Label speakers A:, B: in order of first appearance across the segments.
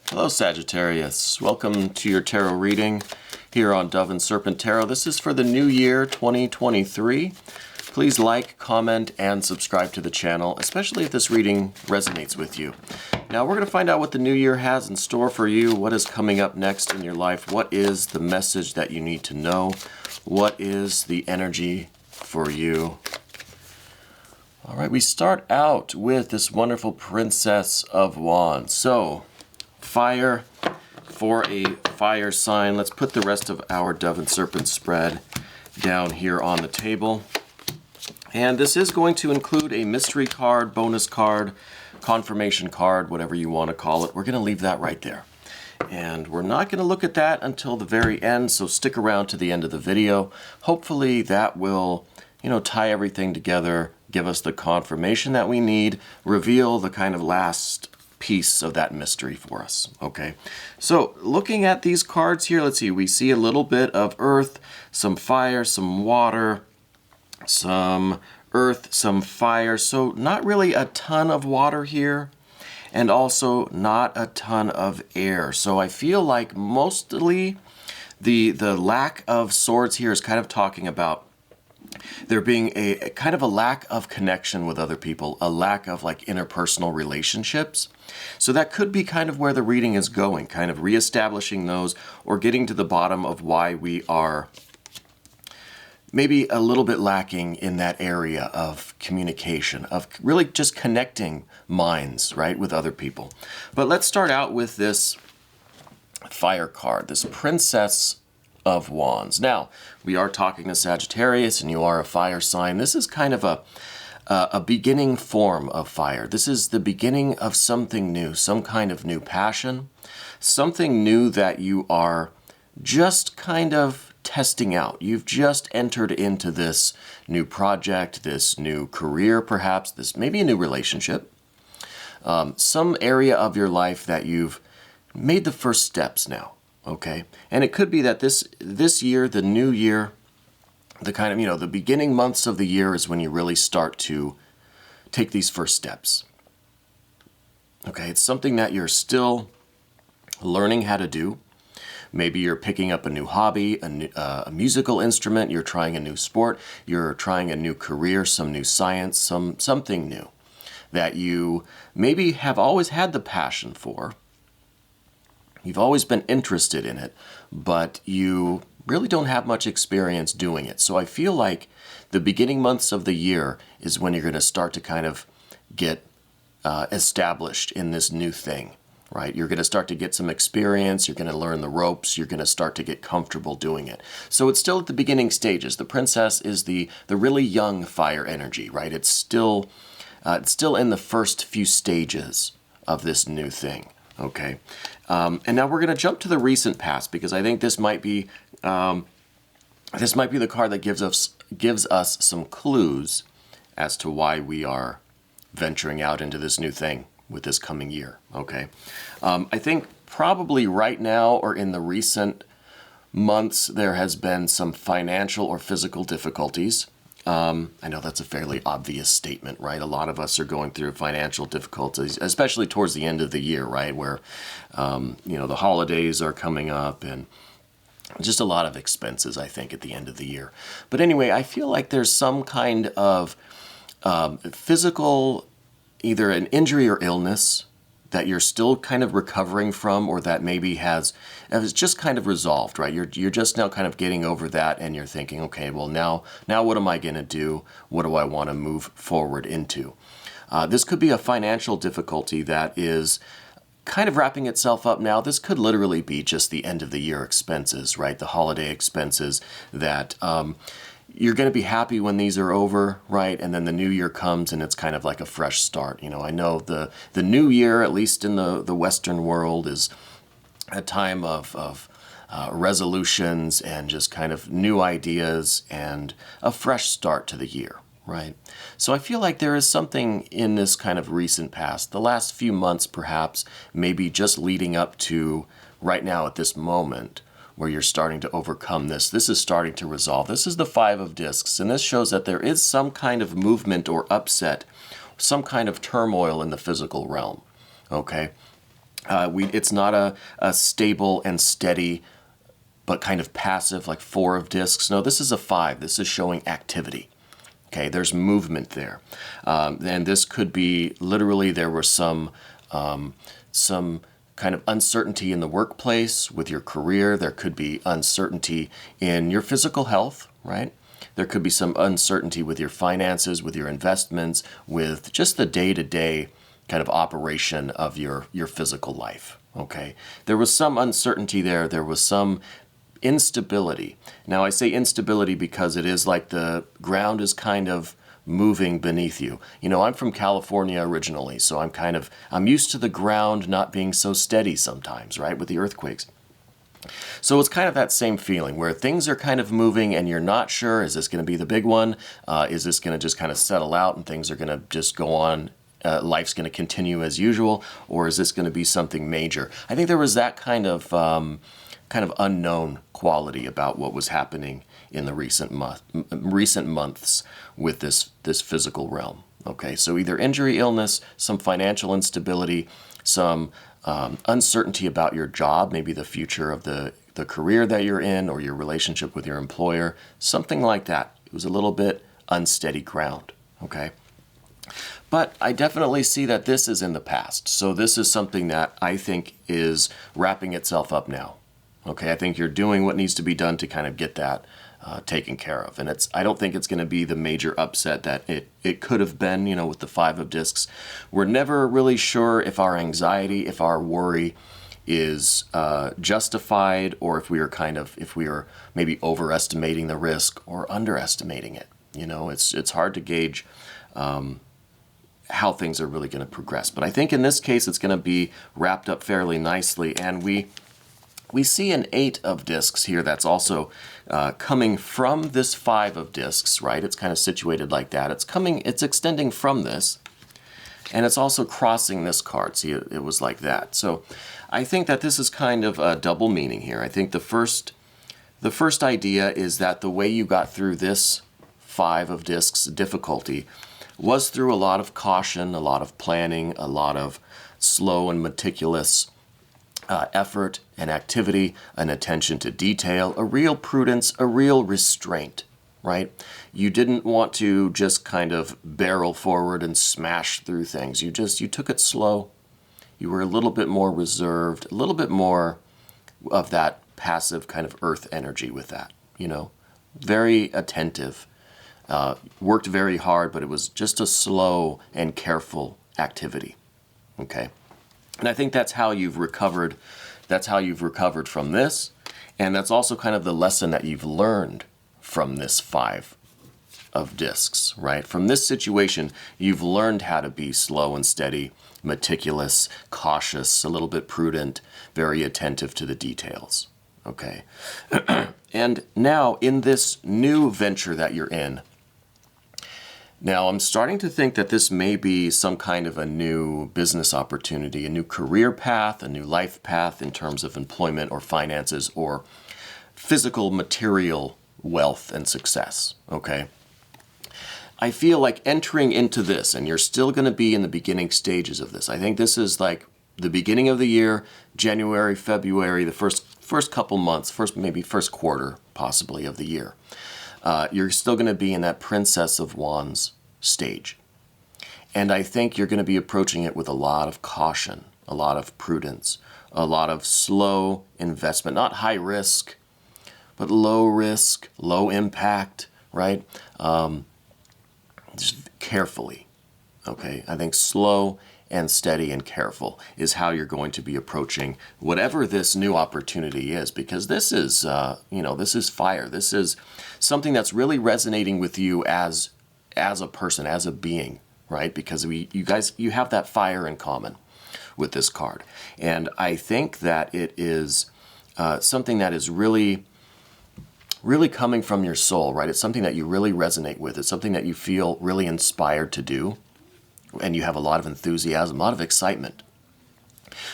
A: Hello Sagittarius, welcome to your tarot reading here on Dove and Serpent Tarot. This is for the new year 2023. Please like, comment, and subscribe to the channel, especially if this reading resonates with you. Now we're going to find out what the new year has in store for you, what is coming up next in your life, what is the message that you need to know, what is the energy for you. All right, we start out with this wonderful Princess of Wands. So, fire for a fire sign. Let's put the rest of our Dove and Serpent spread down here on the table. And this is going to include a mystery card, bonus card, confirmation card, whatever you want to call it. We're going to leave that right there. And we're not going to look at that until the very end, so stick around to the end of the video. Hopefully that will, tie everything together, give us the confirmation that we need, reveal the kind of last piece of that mystery for us, okay? So looking at these cards here, let's see, we see a little bit of earth, some fire, some water, some earth, some fire. So not really a ton of water here, and also not a ton of air. So I feel like mostly the lack of swords here is kind of talking about there being a kind of a lack of connection with other people, a lack of like interpersonal relationships. So that could be kind of where the reading is going, kind of reestablishing those or getting to the bottom of why we are maybe a little bit lacking in that area of communication, of really just connecting minds, right, with other people. But let's start out with this fire card, this Princess of Wands. Now, we are talking to Sagittarius, and you are a fire sign. This is kind of a beginning form of fire. This is the beginning of something new, some kind of new passion, something new that you are just kind of testing out. You've just entered into this new project, this new career, perhaps, this maybe a new relationship, some area of your life that you've made the first steps now. Okay, and it could be that this year, the new year, the kind of, the beginning months of the year is when you really start to take these first steps. Okay, it's something that you're still learning how to do. Maybe you're picking up a new hobby, a musical instrument, you're trying a new sport, you're trying a new career, some new science, something new that you maybe have always had the passion for. You've always been interested in it, but you really don't have much experience doing it. So I feel like the beginning months of the year is when you're going to start to kind of get established in this new thing, right? You're going to start to get some experience, you're going to learn the ropes, you're going to start to get comfortable doing it. So it's still at the beginning stages. The princess is the really young fire energy, right? It's still in the first few stages of this new thing. Okay, and now we're going to jump to the recent past because I think this might be the card that gives us some clues as to why we are venturing out into this new thing with this coming year. Okay, I think probably right now or in the recent months there has been some financial or physical difficulties. I know that's a fairly obvious statement, right? A lot of us are going through financial difficulties, especially towards the end of the year, right? Where, the holidays are coming up and just a lot of expenses, I think, at the end of the year. But anyway, I feel like there's some kind of physical, either an injury or illness that you're still kind of recovering from, or that maybe has just kind of resolved, right? You're just now kind of getting over that, and you're thinking, okay, well now what am I going to do? What do I want to move forward into? This could be a financial difficulty that is kind of wrapping itself up now. This could literally be just the end of the year expenses, right? The holiday expenses that you're going to be happy when these are over, right? And then the new year comes and it's kind of like a fresh start. I know the new year, at least in the Western world, is a time of resolutions and just kind of new ideas and a fresh start to the year, right? So I feel like there is something in this kind of recent past, the last few months perhaps, maybe just leading up to right now at this moment, where you're starting to overcome this. This is starting to resolve. This is the Five of Discs, and this shows that there is some kind of movement or upset, some kind of turmoil in the physical realm, okay? It's not a stable and steady, but kind of passive, like 4 of discs. No, this is a 5. This is showing activity. Okay, there's movement there. And this could be literally there was some kind of uncertainty in the workplace with your career. There could be uncertainty in your physical health, right? There could be some uncertainty with your finances, with your investments, with just the day-to-day kind of operation of your physical life, okay? There was some uncertainty there. There was some instability. Now, I say instability because it is like the ground is kind of moving beneath you. You know, I'm from California originally, so I'm used to the ground not being so steady sometimes, right, with the earthquakes. So it's kind of that same feeling where things are kind of moving and you're not sure, is this going to be the big one? Is this going to just kind of settle out and things are going to just go on? Life's going to continue as usual, or is this going to be something major? I think there was that kind of unknown quality about what was happening in the recent months with this physical realm. Okay, so either injury, illness, some financial instability, some uncertainty about your job, maybe the future of the career that you're in or your relationship with your employer, something like that. It was a little bit unsteady ground. Okay. But I definitely see that this is in the past. So this is something that I think is wrapping itself up now. Okay, I think you're doing what needs to be done to kind of get that taken care of. And I don't think it's going to be the major upset that it could have been, you know, with the 5 of discs. We're never really sure if our anxiety, if our worry is justified, or if we are maybe overestimating the risk or underestimating it. You know, it's hard to gauge how things are really going to progress. But I think in this case, it's going to be wrapped up fairly nicely. And we see an 8 of discs here that's also coming from this 5 of discs, right? It's kind of situated like that. It's extending from this, and it's also crossing this card. See, it was like that. So I think that this is kind of a double meaning here. I think the first idea is that the way you got through this 5 of discs difficulty was through a lot of caution, a lot of planning, a lot of slow and meticulous effort and activity, an attention to detail, a real prudence, a real restraint, right? You didn't want to just kind of barrel forward and smash through things. You took it slow. You were a little bit more reserved, a little bit more of that passive kind of earth energy with that, you know, very attentive. Worked very hard, but it was just a slow and careful activity, okay? And I think that's how you've recovered. That's how you've recovered from this. And that's also kind of the lesson that you've learned from this 5 of discs, right? From this situation, you've learned how to be slow and steady, meticulous, cautious, a little bit prudent, very attentive to the details, okay? And now in this new venture that you're in, now, I'm starting to think that this may be some kind of a new business opportunity, a new career path, a new life path in terms of employment or finances or physical material wealth and success, okay? I feel like entering into this, and you're still going to be in the beginning stages of this. I think this is like the beginning of the year, January, February, the first couple months, maybe first quarter possibly of the year. You're still going to be in that Princess of Wands stage. And I think you're going to be approaching it with a lot of caution, a lot of prudence, a lot of slow investment, not high risk, but low risk, low impact, right? Just carefully, okay? I think slow and steady and careful is how you're going to be approaching whatever this new opportunity is, because this is, this is fire. This is something that's really resonating with you as a person, as a being, right? Because you have that fire in common with this card. And I think that it is something that is really, really coming from your soul, right? It's something that you really resonate with. It's something that you feel really inspired to do. And you have a lot of enthusiasm, a lot of excitement.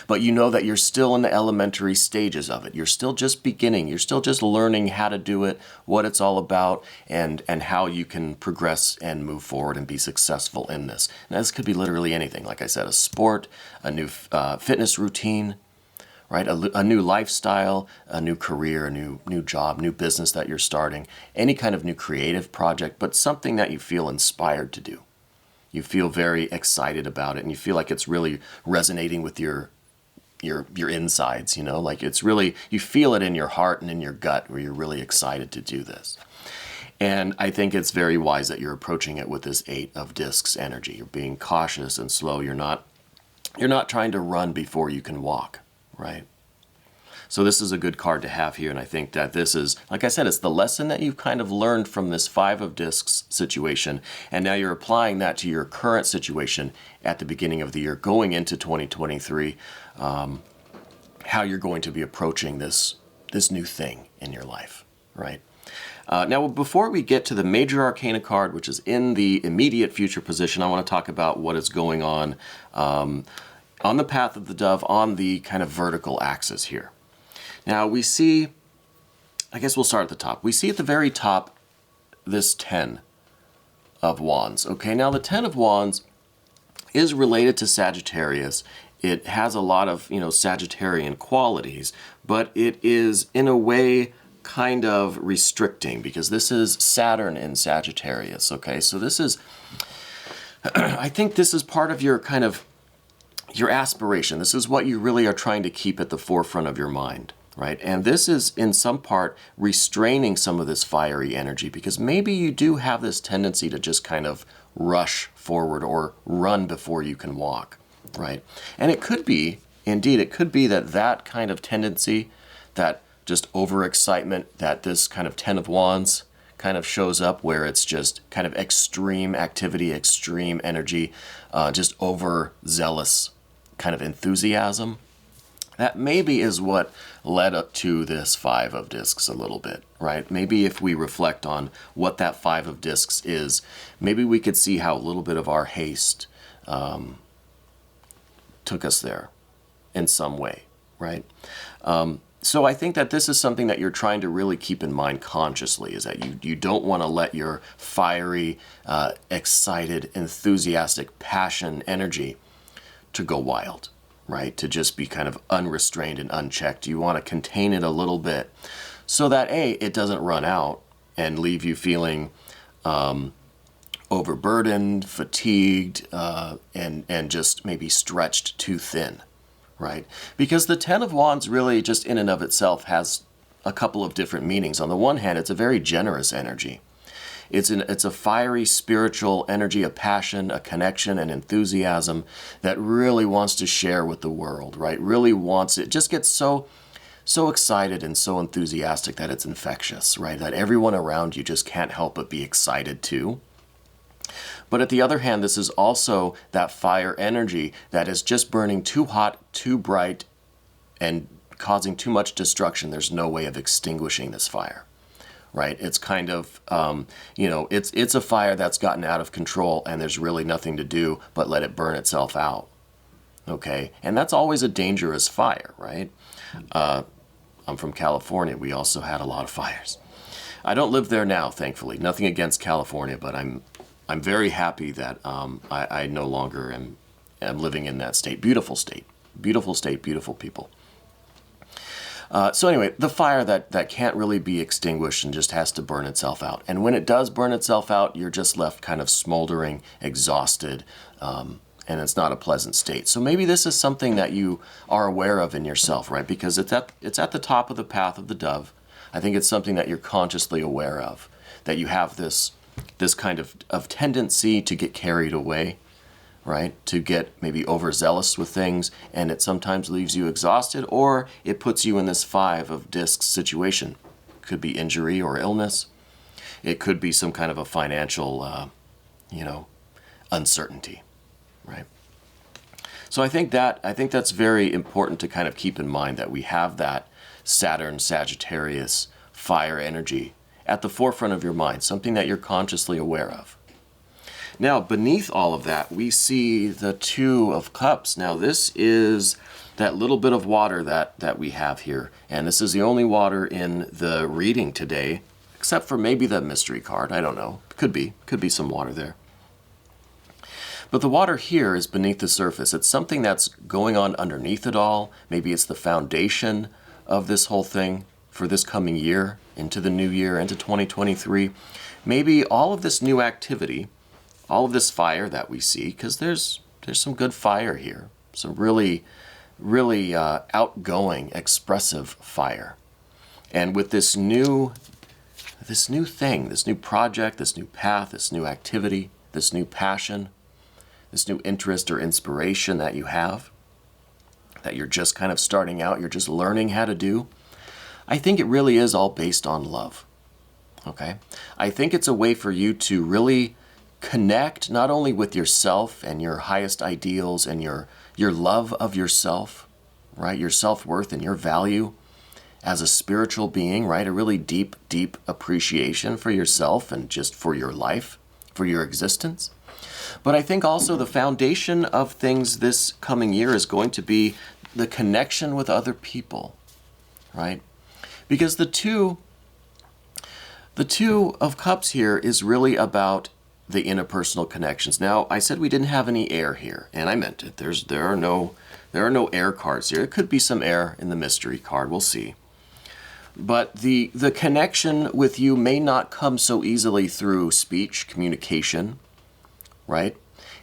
A: But you know that you're still in the elementary stages of it. You're still just beginning. You're still just learning how to do it, what it's all about, and how you can progress and move forward and be successful in this. And this could be literally anything. Like I said, a sport, a new fitness routine, right? A new lifestyle, a new career, a new job, new business that you're starting, any kind of new creative project, but something that you feel inspired to do. You feel very excited about it, and you feel like it's really resonating with your insides, you know, like it's really, you feel it in your heart and in your gut where you're really excited to do this. And I think it's very wise that you're approaching it with this 8 of discs energy. You're being cautious and slow. You're not trying to run before you can walk, right? So this is a good card to have here, and I think that this is, like I said, it's the lesson that you've kind of learned from this 5 of discs situation, and now you're applying that to your current situation at the beginning of the year, going into 2023, how you're going to be approaching this new thing in your life, right? Now, before we get to the Major Arcana card, which is in the immediate future position, I want to talk about what is going on the path of the dove on the kind of vertical axis here. Now we see, I guess we'll start at the top. We see at the very top this 10 of Wands. Okay, now the 10 of Wands is related to Sagittarius. It has a lot of, Sagittarian qualities, but it is in a way kind of restricting because this is Saturn in Sagittarius. Okay, so this is, I think this is part of your kind of, your aspiration. This is what you really are trying to keep at the forefront of your mind. Right? And this is in some part restraining some of this fiery energy because maybe you do have this tendency to just kind of rush forward or run before you can walk, right? And it could be, indeed, it could be that kind of tendency, that just overexcitement, that this kind of 10 of Wands kind of shows up where it's just kind of extreme activity, extreme energy, just overzealous kind of enthusiasm. That maybe is what led up to this 5 of discs a little bit, right? Maybe if we reflect on what that 5 of discs is, maybe we could see how a little bit of our haste took us there in some way, right? So I think that this is something that you're trying to really keep in mind consciously, is that you don't want to let your fiery, excited, enthusiastic, passion energy to go wild. Right? To just be kind of unrestrained and unchecked. You want to contain it a little bit so that it doesn't run out and leave you feeling overburdened, fatigued, and just maybe stretched too thin, right? Because the 10 of Wands really just in and of itself has a couple of different meanings. On the one hand, it's a very generous energy. It's a fiery spiritual energy, a passion, a connection, an enthusiasm that really wants to share with the world, right? Really wants it, just gets so excited and so enthusiastic that it's infectious, right? That everyone around you just can't help but be excited too. But at the other hand, this is also that fire energy that is just burning too hot, too bright, and causing too much destruction. There's no way of extinguishing this fire. Right? It's kind of, it's a fire that's gotten out of control and there's really nothing to do but let it burn itself out. Okay? And that's always a dangerous fire, right? I'm from California. We also had a lot of fires. I don't live there now, thankfully. Nothing against California, but I'm very happy that I no longer am living in that state. Beautiful state. Beautiful state, beautiful people. So anyway, the fire that can't really be extinguished and just has to burn itself out. And when it does burn itself out, you're just left kind of smoldering, exhausted, and it's not a pleasant state. So maybe this is something that you are aware of in yourself, right? Because it's at the top of the path of the dove. I think it's something that you're consciously aware of, that you have this kind of tendency to get carried away, right? To get maybe overzealous with things, and it sometimes leaves you exhausted, or it puts you in this 5 of discs situation. Could be injury or illness. It could be some kind of a financial, uncertainty, right? So I think that's very important to kind of keep in mind, that we have that Saturn, Sagittarius, fire energy at the forefront of your mind, something that you're consciously aware of. Now, beneath all of that, we see the Two of Cups. Now, this is that little bit of water that we have here. And this is the only water in the reading today, except for maybe the mystery card. I don't know. Could be some water there. But the water here is beneath the surface. It's something that's going on underneath it all. Maybe it's the foundation of this whole thing for this coming year, into the new year, into 2023. Maybe all of this new activity, all of this fire that we see, because there's some good fire here, some really outgoing, expressive fire. And with this new thing, this new project, this new path, this new activity, this new passion, this new interest or inspiration that you have, that you're just kind of starting out, you're just learning how to do, I think it really is all based on love. Okay? I think it's a way for you to really connect not only with yourself and your highest ideals and your love of yourself, right? Your self-worth and your value as a spiritual being, right? A really deep, deep appreciation for yourself and just for your life, for your existence. But I think also the foundation of things this coming year is going to be the connection with other people, right? Because the two of Cups here is really about the interpersonal connections. Now, I said we didn't have any air here, and I meant it. There are no air cards here. It could be some air in the mystery card. We'll see. But the connection with you may not come so easily through speech, communication, right?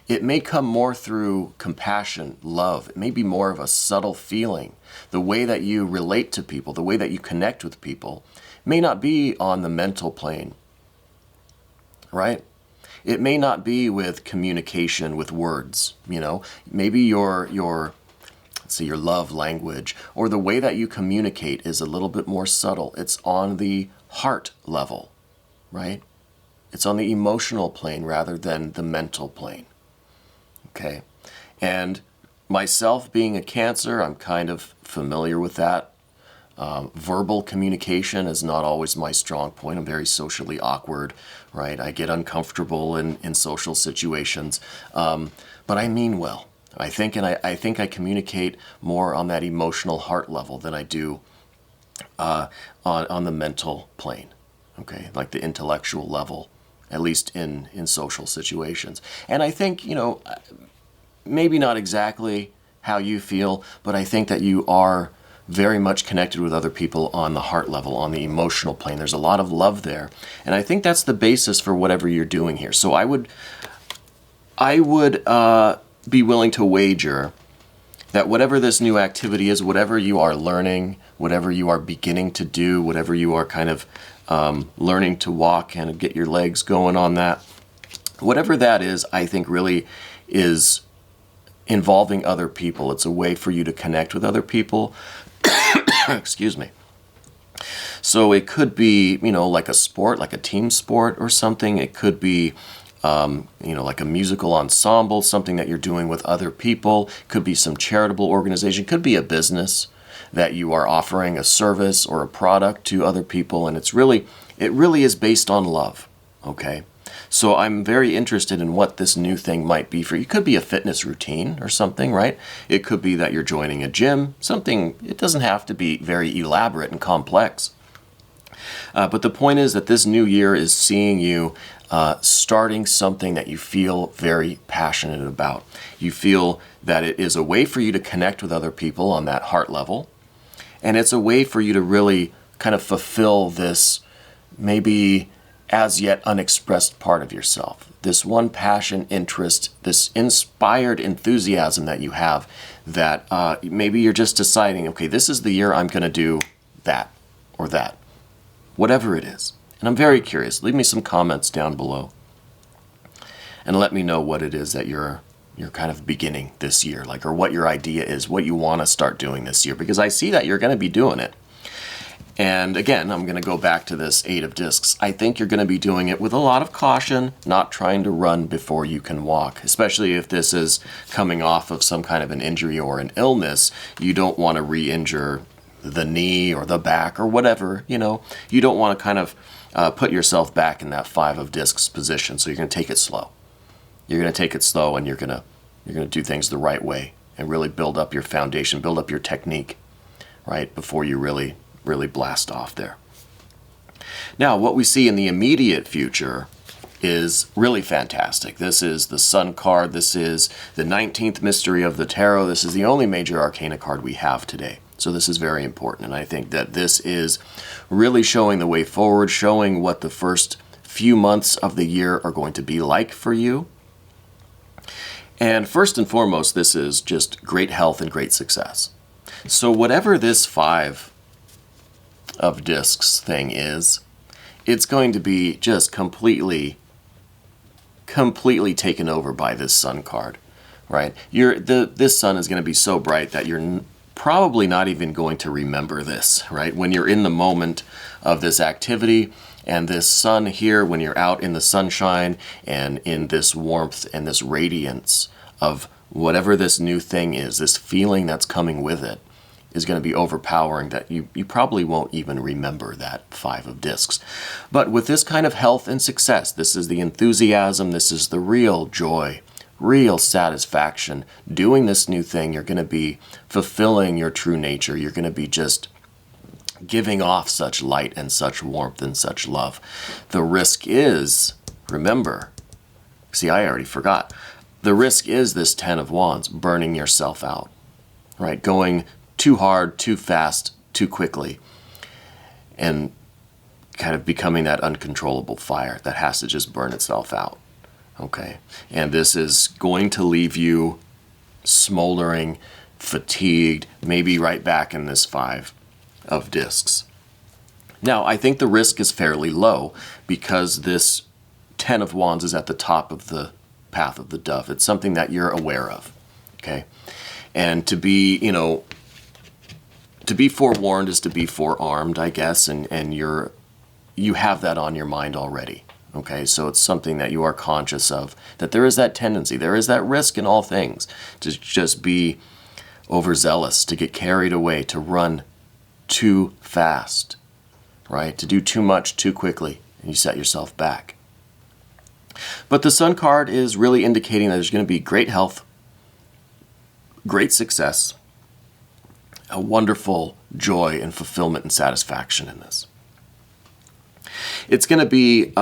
A: It may come more through compassion, love. It may be more of a subtle feeling. The way that you relate to people, the way that you connect with people may not be on the mental plane, right? It may not be with communication with words, you know. Maybe your let's see, your love language or the way that you communicate is a little bit more subtle. It's on the heart level, right? It's on the emotional plane rather than the mental plane. Okay? And myself being a Cancer, I'm kind of familiar with that. Verbal communication is not always my strong point. I'm very socially awkward, right? I get uncomfortable in social situations, but I mean well. I think I communicate more on that emotional heart level than I do on the mental plane, okay? Like the intellectual level, at least in social situations. And I think, you know, maybe not exactly how you feel, but I think that you are very much connected with other people on the heart level, on the emotional plane. There's a lot of love there. And I think that's the basis for whatever you're doing here. So I would be willing to wager that whatever this new activity is, whatever you are learning, whatever you are beginning to do, whatever you are kind of learning to walk and get your legs going on that, whatever that is, I think really is involving other people. It's a way for you to connect with other people. Excuse me. So it could be, you know, like a sport, like a team sport or something. It could be, you know, like a musical ensemble, something that you're doing with other people. It could be some charitable organization. It could be a business that you are offering a service or a product to other people. And it really is based on love. Okay. So I'm very interested in what this new thing might be for you. It could be a fitness routine or something, right? It could be that you're joining a gym, something. It doesn't have to be very elaborate and complex. But the point is that this new year is seeing you starting something that you feel very passionate about. You feel that it is a way for you to connect with other people on that heart level. And it's a way for you to really kind of fulfill this maybe as yet unexpressed part of yourself. This one passion, interest, this inspired enthusiasm that you have that maybe you're just deciding, okay, this is the year I'm going to do that or that, whatever it is. And I'm very curious. Leave me some comments down below and let me know what it is that you're kind of beginning this year, like, or what your idea is, what you want to start doing this year, because I see that you're going to be doing it. And again, I'm going to go back to this 8 of discs. I think you're going to be doing it with a lot of caution, not trying to run before you can walk, especially if this is coming off of some kind of an injury or an illness. You don't want to re-injure the knee or the back or whatever, you know. You don't want to kind of put yourself back in that 5 of discs position, so you're going to take it slow. You're going to take it slow, and you're going to do things the right way and really build up your foundation, build up your technique, right, before you really blast off there. Now, what we see in the immediate future is really fantastic. This is the Sun card. This is the 19th mystery of the tarot. This is the only major arcana card we have today. So this is very important, and I think that this is really showing the way forward, showing what the first few months of the year are going to be like for you. And first and foremost, this is just great health and great success. So whatever this 5 of discs thing is, it's going to be just completely taken over by this Sun card, right? This sun is going to be so bright that you're probably not even going to remember this, right? When you're in the moment of this activity, and this sun here, when you're out in the sunshine and in this warmth and this radiance of whatever this new thing is, this feeling that's coming with it, is going to be overpowering that you probably won't even remember that 5 of discs. But with this kind of health and success, this is the enthusiasm, this is the real joy, real satisfaction. Doing this new thing, you're going to be fulfilling your true nature. You're going to be just giving off such light and such warmth and such love. The risk is, remember, see, I already forgot. The risk is this 10 of Wands, burning yourself out, right? Going too hard, too fast, too quickly, and kind of becoming that uncontrollable fire that has to just burn itself out, okay? And this is going to leave you smoldering, fatigued, maybe right back in this 5 of discs. Now, I think the risk is fairly low because this 10 of Wands is at the top of the path of the dove. It's something that you're aware of, okay? And to be, to be forewarned is to be forearmed, I guess, and you have that on your mind already, okay? So it's something that you are conscious of, that there is that tendency, there is that risk in all things to just be overzealous, to get carried away, to run too fast, right? To do too much too quickly, and you set yourself back. But the Sun card is really indicating that there's going to be great health, great success, a wonderful joy and fulfillment and satisfaction in this. It's going to be,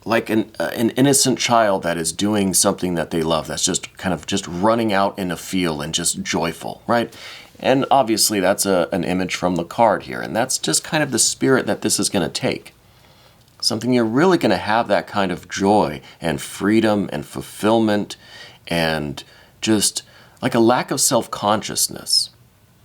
A: like an innocent child that is doing something that they love, that's just kind of just running out in a field and just joyful, right? And obviously that's an image from the card here, and that's just kind of the spirit that this is going to take. Something you're really going to have that kind of joy and freedom and fulfillment and just like a lack of self-consciousness,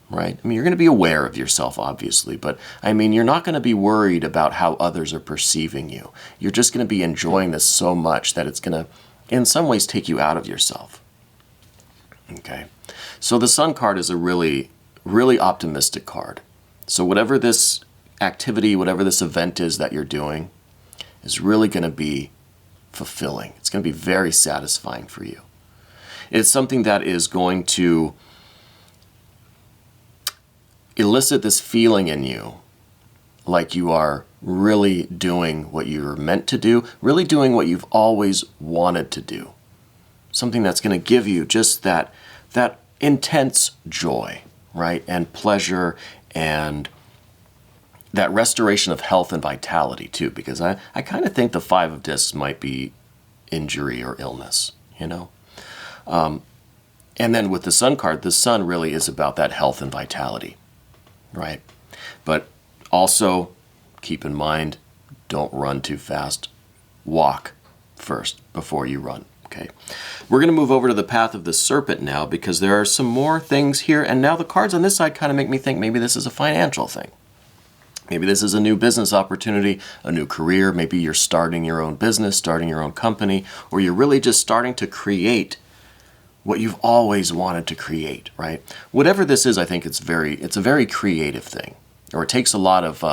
A: right? I mean, you're going to be aware of yourself, obviously, but I mean, you're not going to be worried about how others are perceiving you. You're just going to be enjoying this so much that it's going to, in some ways, take you out of yourself. Okay? So the Sun card is a really, really optimistic card. So whatever this activity, whatever this event is that you're doing, is really going to be fulfilling. It's going to be very satisfying for you. It's something that is going to elicit this feeling in you like you are really doing what you're meant to do, really doing what you've always wanted to do. Something that's going to give you just that intense joy, right? And pleasure and that restoration of health and vitality too, because I kind of think the 5 of discs might be injury or illness, and then with the Sun card, the Sun really is about that health and vitality, right? But also keep in mind, don't run too fast. Walk first before you run, okay? We're going to move over to the path of the Serpent now because there are some more things here, and now the cards on this side kind of make me think maybe this is a financial thing. Maybe this is a new business opportunity, a new career. Maybe you're starting your own business, starting your own company, or you're really just starting to create what you've always wanted to create, right? Whatever this is, I think it's a very creative thing. Or it takes a lot of,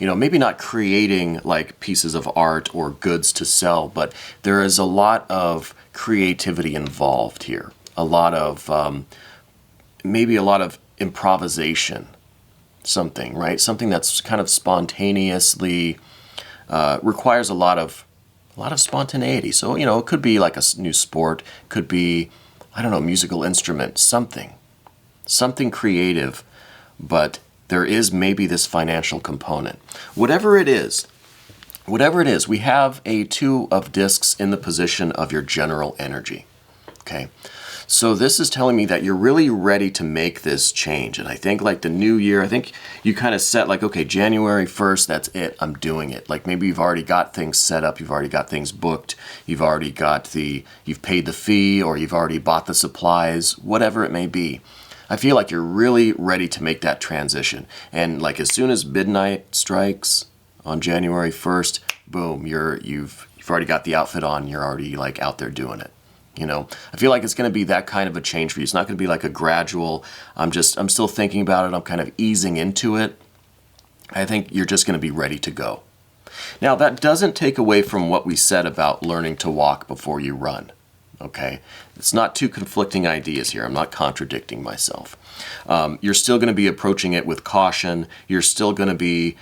A: maybe not creating like pieces of art or goods to sell, but there is a lot of creativity involved here. A lot of, maybe a lot of improvisation. Something, right? Something that's kind of spontaneously requires a lot of A lot of spontaneity. So, it could be like a new sport, could be, I don't know, musical instrument, something creative, but there is maybe this financial component. Whatever it is, we have a 2 of discs in the position of your general energy. Okay. So this is telling me that you're really ready to make this change. And I think like the new year, I think you kind of set like, okay, January 1st, that's it, I'm doing it. Like maybe you've already got things set up, you've already got things booked, you've paid the fee, or you've already bought the supplies, whatever it may be. I feel like you're really ready to make that transition. And like as soon as midnight strikes on January 1st, boom, you've already got the outfit on, you're already like out there doing it. I feel like it's going to be that kind of a change for you. It's not going to be like a gradual, I'm still thinking about it, I'm kind of easing into it. I think you're just going to be ready to go. Now, that doesn't take away from what we said about learning to walk before you run. Okay? It's not two conflicting ideas here. I'm not contradicting myself. You're still going to be approaching it with caution. You're still going to be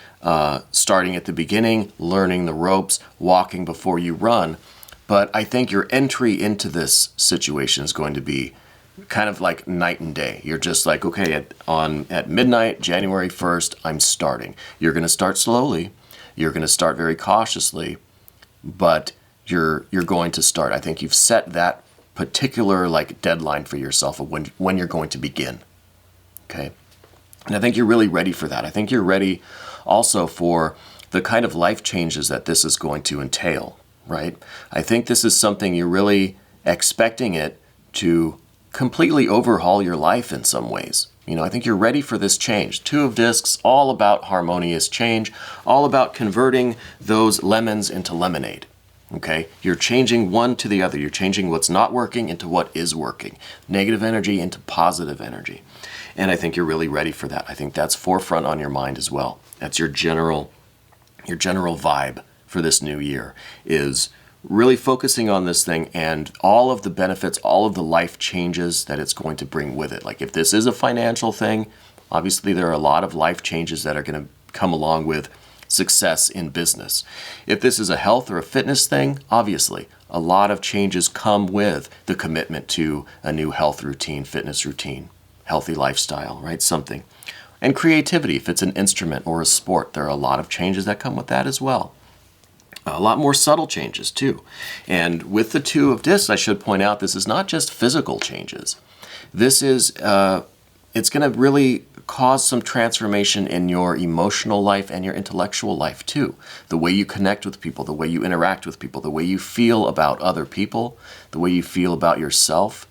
A: starting at the beginning, learning the ropes, walking before you run. But I think your entry into this situation is going to be kind of like night and day. You're just like, okay, at midnight, January 1st, I'm starting. You're going to start slowly. You're going to start very cautiously, but you're going to start. I think you've set that particular like deadline for yourself of when you're going to begin. Okay? And I think you're really ready for that. I think you're ready also for the kind of life changes that this is going to entail. Right? I think this is something you're really expecting it to completely overhaul your life in some ways. I think you're ready for this change. 2 of discs, all about harmonious change, all about converting those lemons into lemonade. Okay? You're changing one to the other. You're changing what's not working into what is working. Negative energy into positive energy. And I think you're really ready for that. I think that's forefront on your mind as well. That's your general vibe for this new year, is really focusing on this thing and all of the benefits, all of the life changes that it's going to bring with it. Like if this is a financial thing, obviously there are a lot of life changes that are going to come along with success in business. If this is a health or a fitness thing, obviously a lot of changes come with the commitment to a new health routine, fitness routine, healthy lifestyle, right? Something. And creativity, if it's an instrument or a sport, there are a lot of changes that come with that as well. A lot more subtle changes too. And with the 2 of discs, I should point out, this is not just physical changes. This is, it's going to really cause some transformation in your emotional life and your intellectual life too. The way you connect with people, the way you interact with people, the way you feel about other people, the way you feel about yourself,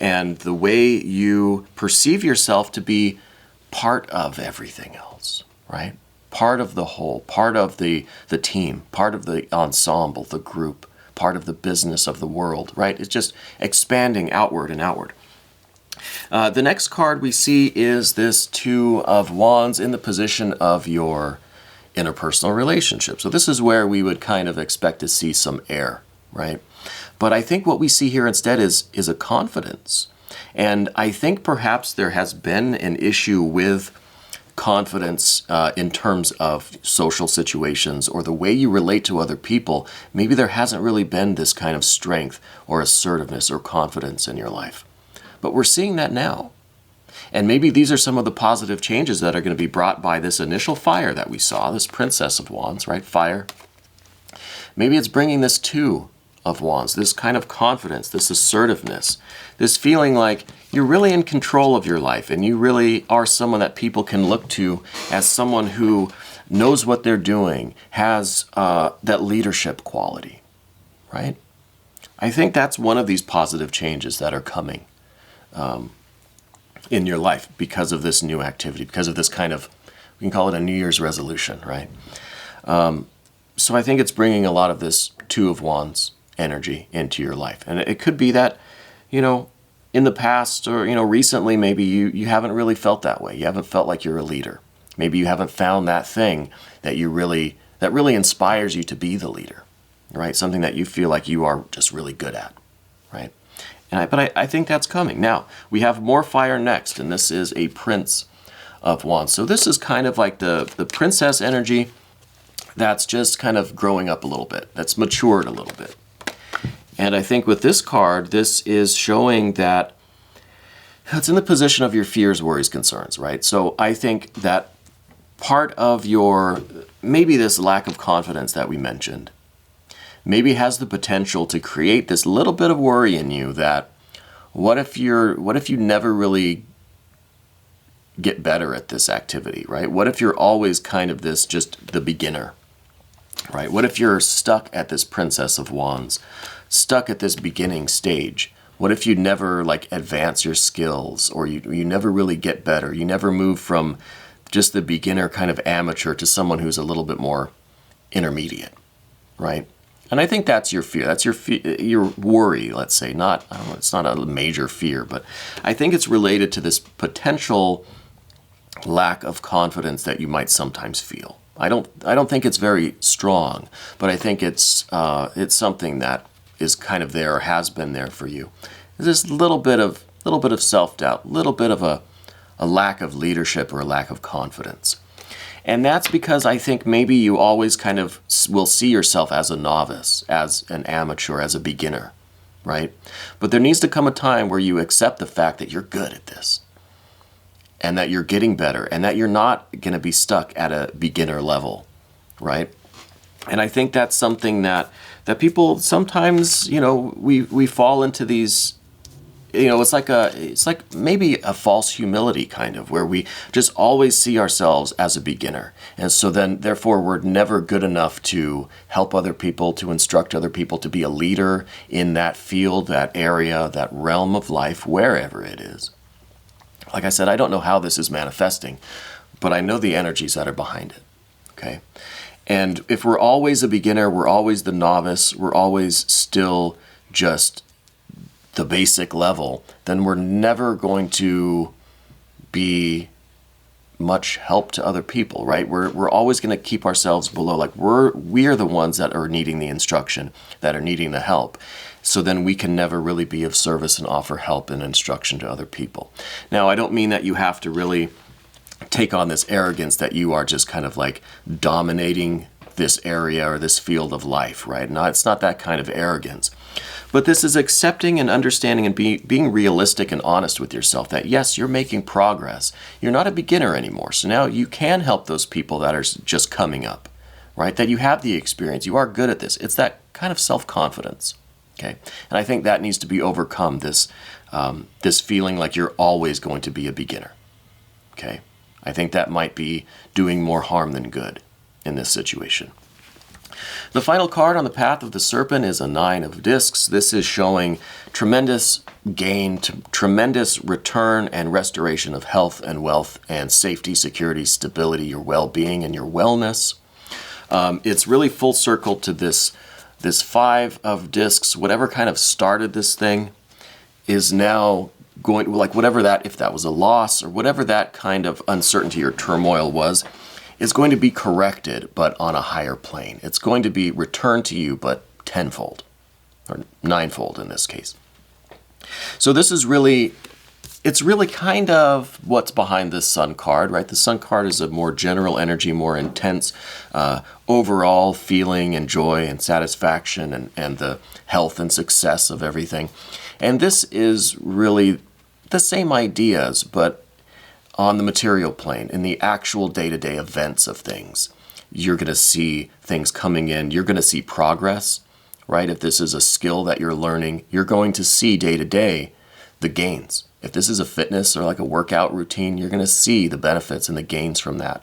A: and the way you perceive yourself to be part of everything else, right? Part of the whole, part of the team, part of the ensemble, the group, part of the business of the world, right? It's just expanding outward and outward. The next card we see is this 2 of Wands in the position of your interpersonal relationship. So this is where we would kind of expect to see some air, right? But I think what we see here instead is a confidence. And I think perhaps there has been an issue with confidence in terms of social situations or the way you relate to other people. Maybe there hasn't really been this kind of strength or assertiveness or confidence in your life. But we're seeing that now. And maybe these are some of the positive changes that are going to be brought by this initial fire that we saw, this Princess of Wands, right? Fire. Maybe it's bringing this 2 of Wands, this kind of confidence, this assertiveness, this feeling like you're really in control of your life and you really are someone that people can look to as someone who knows what they're doing, has that leadership quality, right? I think that's one of these positive changes that are coming in your life because of this new activity, because of this kind of, we can call it a New Year's resolution, right? So I think it's bringing a lot of this 2 of Wands energy into your life. And it could be that, in the past or, recently, maybe you haven't really felt that way. You haven't felt like you're a leader. Maybe you haven't found that thing that really inspires you to be the leader, right? Something that you feel like you are just really good at, right? But I think that's coming. Now, we have more fire next, and this is a Prince of Wands. So this is kind of like the princess energy. that's just kind of growing up a little bit, that's matured a little bit. And I think with this card, this is showing that it's in the position of your fears, worries, concerns, right? So I think that part of your, maybe this lack of confidence that we mentioned, maybe has the potential to create this little bit of worry in you that what if you never really get better at this activity, right? What if you're always kind of this, just the beginner, right? What if you're stuck at this Princess of Wands, stuck at this beginning stage? What if you never like advance your skills, or you never really get better? You never move from just the beginner kind of amateur to someone who's a little bit more intermediate, right? And I think that's your fear. That's your worry, let's say. Not, I don't know, it's not a major fear, but I think it's related to this potential lack of confidence that you might sometimes feel. I don't think it's very strong, but I think it's something that is kind of there, or has been there for you. There's this little bit of self-doubt, little bit of a lack of leadership or a lack of confidence. And that's because I think maybe you always kind of will see yourself as a novice, as an amateur, as a beginner, right? But there needs to come a time where you accept the fact that you're good at this, and that you're getting better, and that you're not going to be stuck at a beginner level, right? And I think that's something that people sometimes, we fall into these, it's like maybe a false humility kind of, where we just always see ourselves as a beginner. And so then therefore we're never good enough to help other people, to instruct other people, to be a leader in that field, that area, that realm of life, wherever it is. Like I said, I don't know how this is manifesting, but I know the energies that are behind it, okay? And if we're always a beginner, we're always the novice, we're always still just the basic level, then we're never going to be much help to other people, right? We're always going to keep ourselves below. Like we are the ones that are needing the instruction, that are needing the help. So then we can never really be of service and offer help and instruction to other people. Now, I don't mean that you have to really take on this arrogance that you are just kind of like dominating this area or this field of life, right? No, it's not that kind of arrogance. But this is accepting and understanding and being realistic and honest with yourself that, yes, you're making progress. You're not a beginner anymore. So now you can help those people that are just coming up, right? That you have the experience. You are good at this. It's that kind of self-confidence, okay? And I think that needs to be overcome, this feeling like you're always going to be a beginner, okay? I think that might be doing more harm than good in this situation. The final card on the path of the Serpent is a 9 of discs. This is showing tremendous gain, tremendous return and restoration of health and wealth and safety, security, stability, your well-being and your wellness. It's really full circle to this 5 of discs. Whatever kind of started this thing is now going, like whatever that, if that was a loss or whatever that kind of uncertainty or turmoil was, is going to be corrected, but on a higher plane. It's going to be returned to you, but tenfold, or ninefold in this case. So this is really, it's really kind of what's behind this Sun card, right? The Sun card is a more general energy, more intense overall feeling and joy and satisfaction and the health and success of everything. And this is really the same ideas, but on the material plane, in the actual day-to-day events of things. You're going to see things coming in. You're going to see progress, right? If this is a skill that you're learning, you're going to see day-to-day the gains. If this is a fitness or like a workout routine, you're going to see the benefits and the gains from that,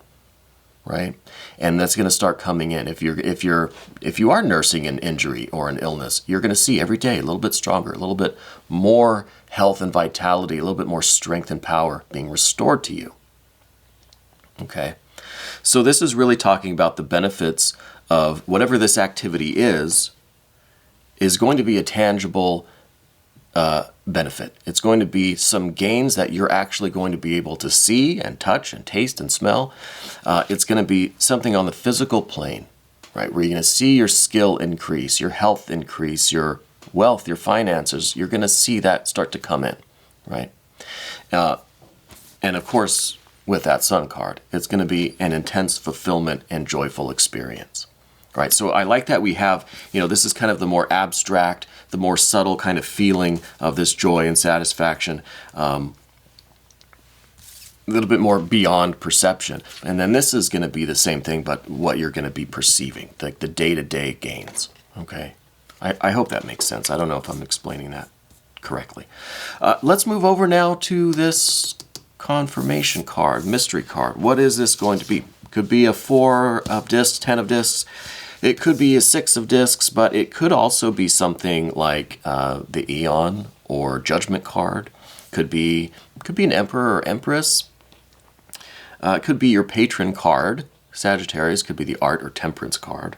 A: right? And that's going to start coming in. If you are nursing an injury or an illness, you're going to see every day a little bit stronger, a little bit more health and vitality, a little bit more strength and power being restored to you. Okay? So this is really talking about the benefits of whatever this activity is going to be a tangible benefit. It's going to be some gains that you're actually going to be able to see and touch and taste and smell. It's going to be something on the physical plane, right? Where you're going to see your skill increase, your health increase, your wealth, your finances. You're going to see that start to come in, right? And of course, with that Sun card. It's going to be an intense fulfillment and joyful experience. Right, so I like that we have, this is kind of the more abstract, the more subtle kind of feeling of this joy and satisfaction, a little bit more beyond perception. And then this is going to be the same thing, but what you're going to be perceiving, like the day-to-day gains. Okay, I hope that makes sense. I don't know if I'm explaining that correctly. Let's move over now to this confirmation card, mystery card. What is this going to be? Could be a 4 of discs, 10 of discs. It could be a 6 of discs, but it could also be something like the Eon or Judgment card. Could be an Emperor or Empress. It could be your patron card, Sagittarius. Could be the Art or Temperance card.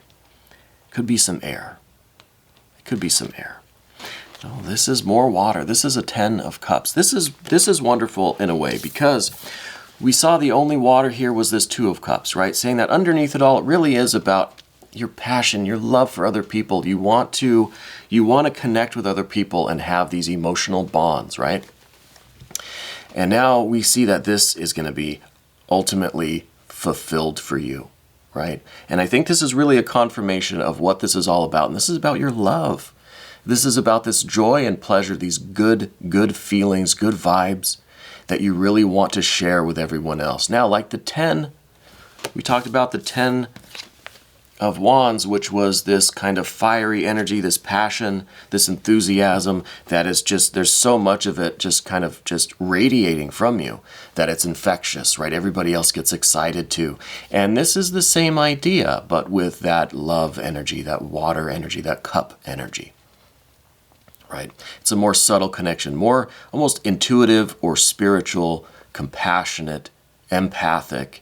A: Could be some air. It could be some air. Oh, this is more water. This is a 10 of Cups. This is wonderful in a way because we saw the only water here was this 2 of Cups, right? Saying that underneath it all, it really is about your passion, your love for other people. You want to connect with other people and have these emotional bonds, right? And now we see that this is going to be ultimately fulfilled for you, right? And I think this is really a confirmation of what this is all about. And this is about your love. This is about this joy and pleasure, these good feelings, good vibes that you really want to share with everyone else. Now, like the 10, we talked about the 10 of Wands, which was this kind of fiery energy, this passion, this enthusiasm that is just, there's so much of it just kind of just radiating from you that it's infectious, right? Everybody else gets excited too. And this is the same idea, but with that love energy, that water energy, that cup energy, right? It's a more subtle connection, more almost intuitive or spiritual, compassionate, empathic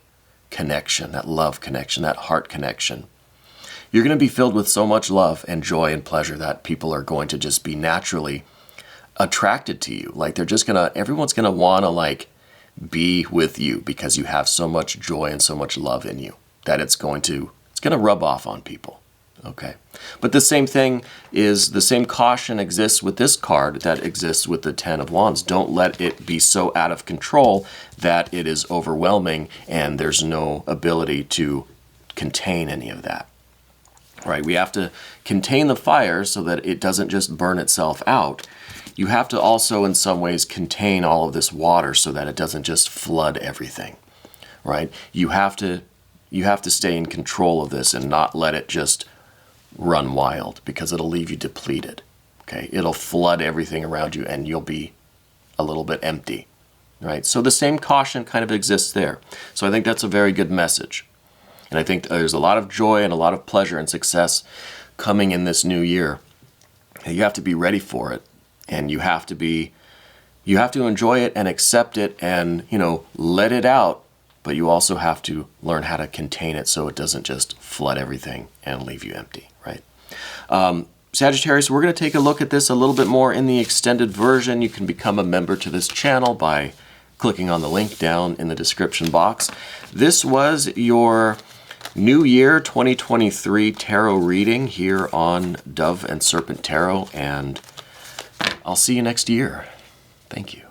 A: connection, that love connection, that heart connection. You're going to be filled with so much love and joy and pleasure that people are going to just be naturally attracted to you. Like everyone's going to want to like be with you because you have so much joy and so much love in you that it's going to rub off on people. Okay. But the same thing is, the same caution exists with this card that exists with the 10 of Wands. Don't let it be so out of control that it is overwhelming and there's no ability to contain any of that. Right? We have to contain the fire so that it doesn't just burn itself out. You have to also in some ways contain all of this water so that it doesn't just flood everything. Right? You have to stay in control of this and not let it just run wild because it'll leave you depleted. Okay? It'll flood everything around you and you'll be a little bit empty. Right? So the same caution kind of exists there. So I think that's a very good message. And I think there's a lot of joy and a lot of pleasure and success coming in this new year. You have to be ready for it, and you have to enjoy it and accept it and, let it out, but you also have to learn how to contain it so it doesn't just flood everything and leave you empty, right? Sagittarius, we're going to take a look at this a little bit more in the extended version. You can become a member to this channel by clicking on the link down in the description box. This was your New Year 2023 tarot reading here on Dove and Serpent Tarot, and I'll see you next year. Thank you.